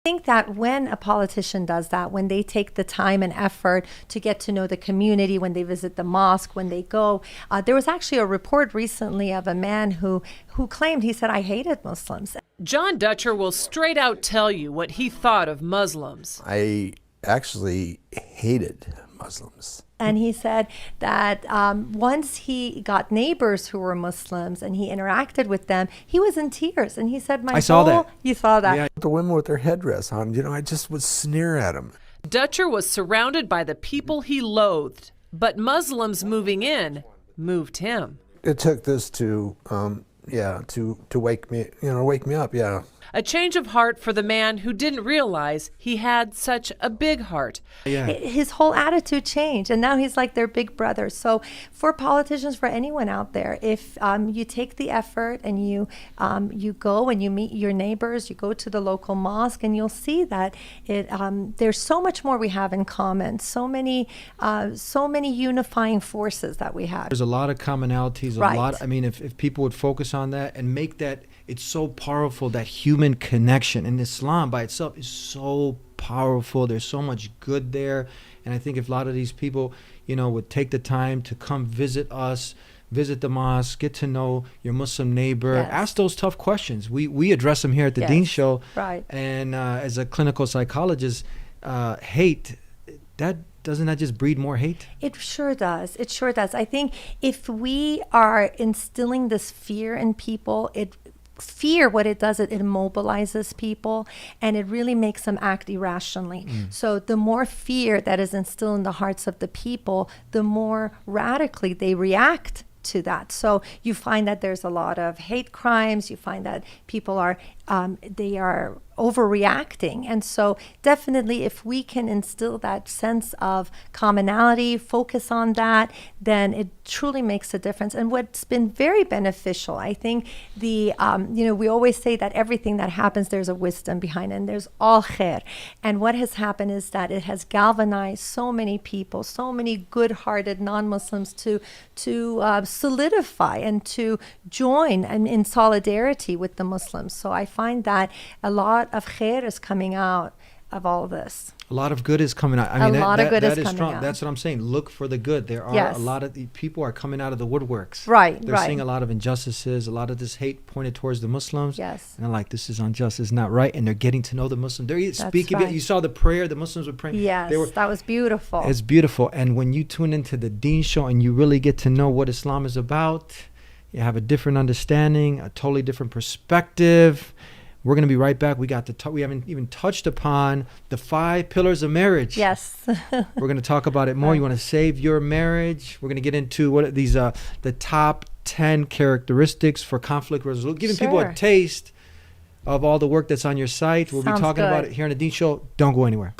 Think that when a politician does that, when they take the time and effort to get to know the community, when they visit the mosque, when they go, there was actually a report recently of a man who claimed, he said, I hated Muslims. John Dutcher will straight out tell you what he thought of Muslims. I actually hated Muslims. And he said that once he got neighbors who were Muslims and he interacted with them, he was in tears. And he said, I saw that. You saw that? Yeah, the women with their headdress on, I just would sneer at them. Dutcher was surrounded by the people he loathed, but Muslims moving in moved him. It took this to wake me up, yeah. A change of heart for the man who didn't realize he had such a big heart. Yeah. His whole attitude changed, and now he's like their big brother. So for politicians, for anyone out there, if you take the effort and you go and you meet your neighbors, you go to the local mosque, and you'll see that there's so much more we have in common, so many unifying forces that we have. There's a lot of commonalities, Right. if people would focus on that and make that, it's so powerful, that human connection. And Islam by itself is so powerful. There's so much good there. And I think if a lot of these people, would take the time to come visit us, visit the mosque, get to know your Muslim neighbor, Yes. ask those tough questions. We address them here at the Yes. Dean Show. Right. And as a clinical psychologist, hate, doesn't that just breed more hate? It sure does. It sure does. I think if we are instilling this fear in people, fear, what it does, it immobilizes people, and it really makes them act irrationally. So the more fear that is instilled in the hearts of the people, the more radically they react to that. So you find that there's a lot of hate crimes. You find that people are overreacting. And so definitely if we can instill that sense of commonality, focus on that, then it truly makes a difference. And what's been very beneficial, I think we always say that everything that happens, there's a wisdom behind it, and there's all khair. And what has happened is that it has galvanized so many people, so many good-hearted non-Muslims to solidify and to join in solidarity with the Muslims. So I find that a lot of khair is coming out of all this. A lot of good is coming out. A lot of good is coming strong. out. That's what I'm saying. Look for the good. There are Yes. a lot of the people are coming out of the woodworks. Right, They're right. seeing a lot of injustices, a lot of this hate pointed towards the Muslims. Yes. And they're like, this is unjust, it's not right. And they're getting to know the Muslims. They're speaking. right. You saw the prayer, the Muslims were praying. Yes, that was beautiful. It's beautiful. And when you tune into the Dean Show and you really get to know what Islam is about, you have a different understanding, a totally different perspective. We're going to be right back. We haven't even touched upon the 5 pillars of marriage. Yes. We're going to talk about it more. You want to save your marriage. We're going to get into what are these the top 10 characteristics for conflict resolution, giving people a Sure. taste of all the work that's on your site. We'll be Sounds talking about good. it here on the Dean Show. Don't go anywhere.